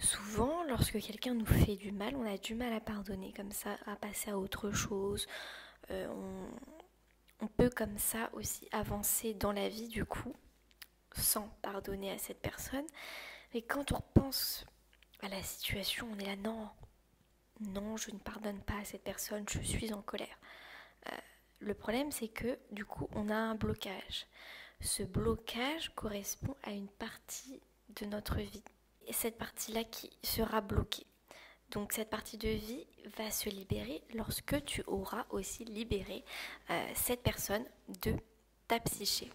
Souvent, lorsque quelqu'un nous fait du mal, on a du mal à pardonner, comme ça, à passer à autre chose. Euh, on peut comme ça aussi avancer dans la vie, du coup, sans pardonner à cette personne. Mais quand on repense à la situation, on est là, non, non, je ne pardonne pas à cette personne, je suis en colère. Le problème, c'est que, du coup, on a un blocage. Ce blocage correspond à une partie de notre vie. Et cette partie-là qui sera bloquée. Donc cette partie de vie va se libérer lorsque tu auras aussi libéré cette personne de ta psyché.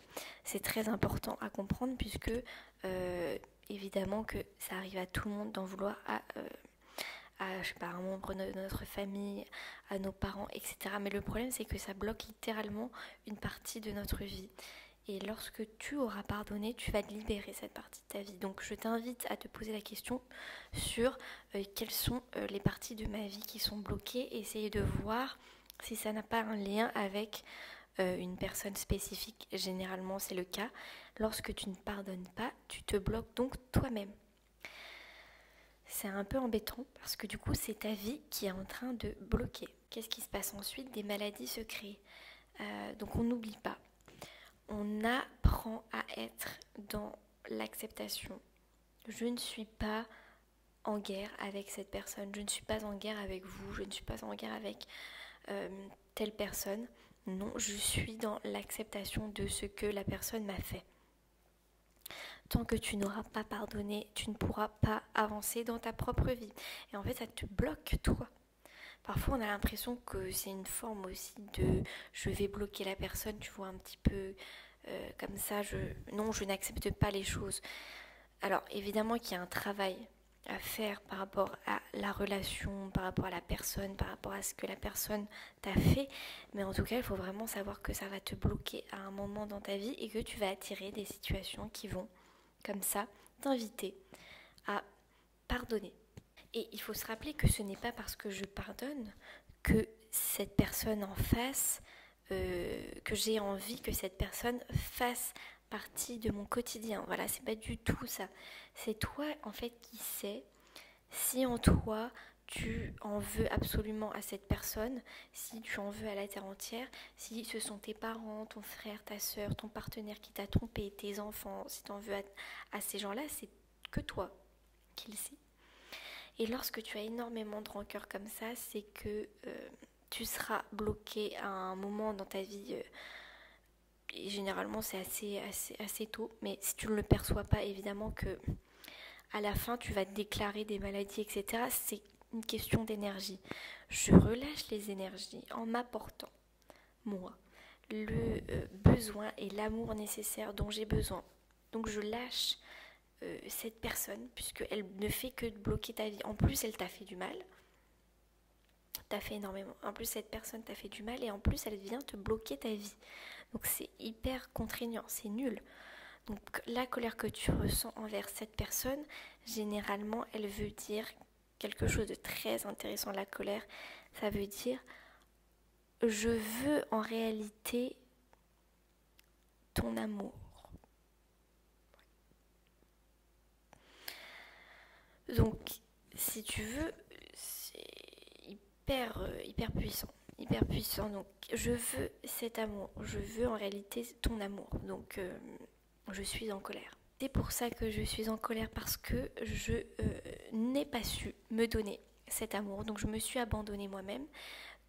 C'est très important à comprendre puisque évidemment que ça arrive à tout le monde d'en vouloir je sais pas, un membre de notre famille, à nos parents, etc. Mais le problème c'est que ça bloque littéralement une partie de notre vie. Et lorsque tu auras pardonné, tu vas libérer cette partie de ta vie. Donc je t'invite à te poser la question sur quelles sont les parties de ma vie qui sont bloquées. Et essayer de voir si ça n'a pas un lien avec une personne spécifique. Généralement c'est le cas. Lorsque tu ne pardonnes pas, tu te bloques donc toi-même. C'est un peu embêtant parce que du coup c'est ta vie qui est en train de bloquer. Qu'est-ce qui se passe ensuite? Des maladies se créent. Donc on n'oublie pas. On apprend à être dans l'acceptation. Je ne suis pas en guerre avec cette personne, je ne suis pas en guerre avec vous, je ne suis pas en guerre avec telle personne. Non, je suis dans l'acceptation de ce que la personne m'a fait. Tant que tu n'auras pas pardonné, tu ne pourras pas avancer dans ta propre vie. Et en fait, ça te bloque, toi. Parfois, on a l'impression que c'est une forme aussi de je vais bloquer la personne, tu vois, un petit peu comme ça. Non, je n'accepte pas les choses. Alors, évidemment qu'il y a un travail à faire par rapport à la relation, par rapport à la personne, par rapport à ce que la personne t'a fait. Mais en tout cas, il faut vraiment savoir que ça va te bloquer à un moment dans ta vie et que tu vas attirer des situations qui vont, comme ça, t'inviter à pardonner. Et il faut se rappeler que ce n'est pas parce que je pardonne que cette personne en face, que j'ai envie que cette personne fasse partie de mon quotidien. Voilà, c'est pas du tout ça. C'est toi en fait qui sais si en toi tu en veux absolument à cette personne, si tu en veux à la terre entière, si ce sont tes parents, ton frère, ta soeur, ton partenaire qui t'a trompé, tes enfants, si tu en veux à ces gens-là, c'est que toi qui le sais. Et lorsque tu as énormément de rancœur comme ça, c'est que tu seras bloqué à un moment dans ta vie. Et généralement, c'est assez tôt. Mais si tu ne le perçois pas, évidemment que à la fin, tu vas te déclarer des maladies, etc. C'est une question d'énergie. Je relâche les énergies en m'apportant, moi, le besoin et l'amour nécessaire dont j'ai besoin. Donc je lâche cette personne, puisqu'elle ne fait que de bloquer ta vie. En plus, elle t'a fait du mal. T'a fait énormément. En plus, cette personne t'a fait du mal et en plus, elle vient te bloquer ta vie. Donc, c'est hyper contraignant, c'est nul. Donc, la colère que tu ressens envers cette personne, généralement, elle veut dire quelque chose de très intéressant. La colère, ça veut dire je veux en réalité ton amour. Donc, si tu veux, c'est hyper puissant. Hyper puissant. Donc, je veux cet amour. Je veux en réalité ton amour. Donc, je suis en colère. C'est pour ça que je suis en colère parce que je n'ai pas su me donner cet amour. Donc, je me suis abandonnée moi-même.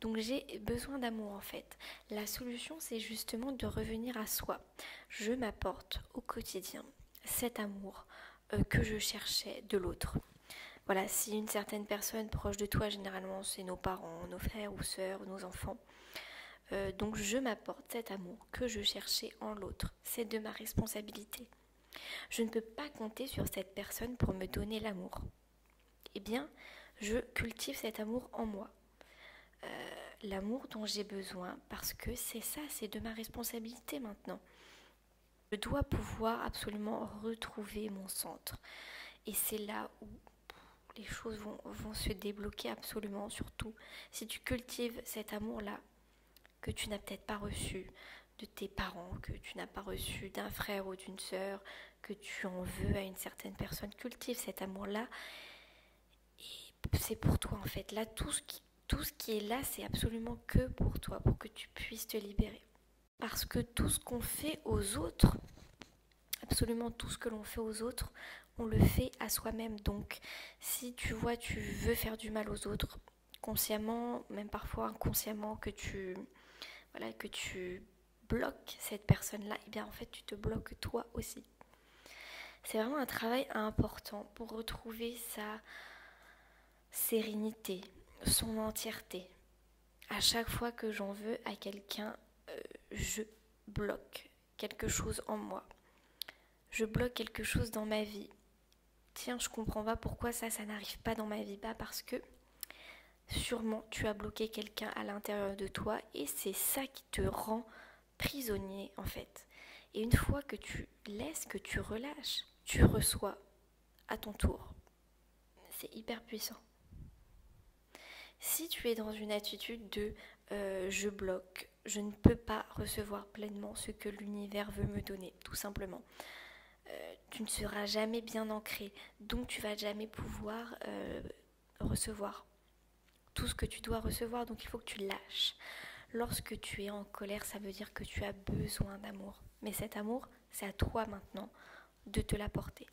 Donc, j'ai besoin d'amour en fait. La solution, c'est justement de revenir à soi. Je m'apporte au quotidien cet amour que je cherchais de l'autre. Voilà, si une certaine personne proche de toi, généralement c'est nos parents, nos frères ou sœurs, nos enfants, donc je m'apporte cet amour que je cherchais en l'autre. C'est de ma responsabilité. Je ne peux pas compter sur cette personne pour me donner l'amour. Eh bien, je cultive cet amour en moi. L'amour dont j'ai besoin parce que c'est ça, c'est de ma responsabilité maintenant. Je dois pouvoir absolument retrouver mon centre. Et c'est là où les choses vont se débloquer absolument, surtout si tu cultives cet amour-là que tu n'as peut-être pas reçu de tes parents, que tu n'as pas reçu d'un frère ou d'une sœur, que tu en veux à une certaine personne. Cultive cet amour-là c'est pour toi en fait. Là, tout ce qui est là, c'est absolument que pour toi, pour que tu puisses te libérer. Parce que tout ce qu'on fait aux autres, absolument tout ce que l'on fait aux autres, on le fait à soi-même. Donc, si tu vois, tu veux faire du mal aux autres, consciemment, même parfois inconsciemment, voilà, que tu bloques cette personne-là, et bien en fait, tu te bloques toi aussi. C'est vraiment un travail important pour retrouver sa sérénité, son entièreté. À chaque fois que j'en veux à quelqu'un, je bloque quelque chose en moi. Je bloque quelque chose dans ma vie. Tiens, je comprends pas pourquoi ça n'arrive pas dans ma vie. Bah parce que sûrement tu as bloqué quelqu'un à l'intérieur de toi et c'est ça qui te rend prisonnier en fait. Et une fois que tu laisses, que tu relâches, tu reçois à ton tour. C'est hyper puissant. Si tu es dans une attitude de je bloque, je ne peux pas recevoir pleinement ce que l'univers veut me donner, tout simplement. Tu ne seras jamais bien ancré, donc tu vas jamais pouvoir recevoir tout ce que tu dois recevoir, donc il faut que tu lâches. Lorsque tu es en colère, ça veut dire que tu as besoin d'amour. Mais cet amour, c'est à toi maintenant de te l'apporter.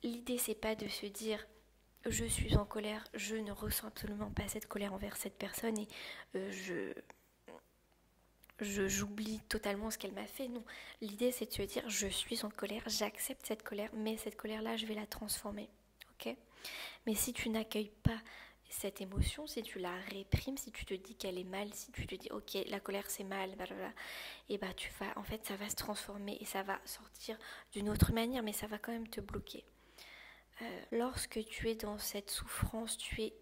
L'idée, c'est pas de se dire je suis en colère, je ne ressens absolument pas cette colère envers cette personne et j'oublie totalement ce qu'elle m'a fait. Non, l'idée c'est de se dire je suis en colère, j'accepte cette colère, mais cette colère-là, je vais la transformer. Ok ? Mais si tu n'accueilles pas cette émotion, si tu la réprimes, si tu te dis qu'elle est mal, si tu te dis ok, la colère c'est mal, blablabla, et bah tu vas, en fait ça va se transformer et ça va sortir d'une autre manière, mais ça va quand même te bloquer. Lorsque tu es dans cette souffrance, tu es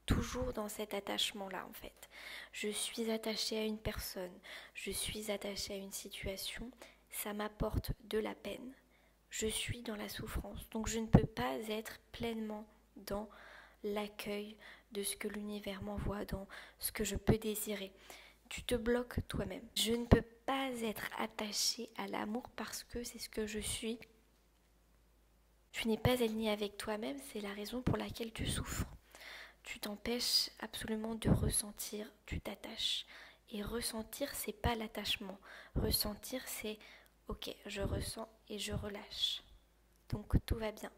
toujours dans cet attachement-là en fait. Je suis attachée à une personne, je suis attachée à une situation, ça m'apporte de la peine. Je suis dans la souffrance, donc je ne peux pas être pleinement dans l'accueil de ce que l'univers m'envoie, dans ce que je peux désirer. Tu te bloques toi-même. Je ne peux pas être attachée à l'amour parce que c'est ce que je suis. Tu n'es pas aligné avec toi-même, c'est la raison pour laquelle tu souffres. Tu t'empêches absolument de ressentir, tu t'attaches. Et ressentir, c'est pas l'attachement. Ressentir, c'est ok, je ressens et je relâche. Donc tout va bien.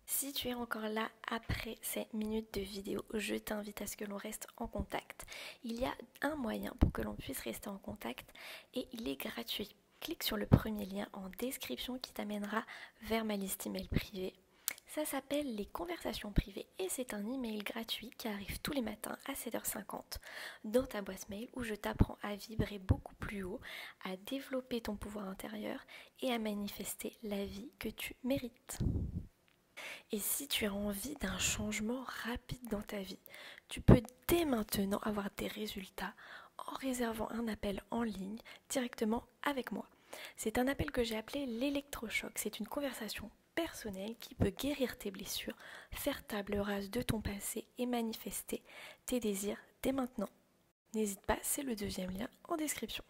Si tu es encore là après ces minutes de vidéo, je t'invite à ce que l'on reste en contact. Il y a un moyen pour que l'on puisse rester en contact et il est gratuit. Clique sur le premier lien en description qui t'amènera vers ma liste email privée. Ça s'appelle les conversations privées et c'est un email gratuit qui arrive tous les matins à 7h50 dans ta boîte mail où je t'apprends à vibrer beaucoup plus haut, à développer ton pouvoir intérieur et à manifester la vie que tu mérites. Et si tu as envie d'un changement rapide dans ta vie, tu peux dès maintenant avoir des résultats en réservant un appel en ligne directement avec moi. C'est un appel que j'ai appelé l'électrochoc. C'est une conversation personnelle qui peut guérir tes blessures, faire table rase de ton passé et manifester tes désirs dès maintenant. N'hésite pas, c'est le deuxième lien en description.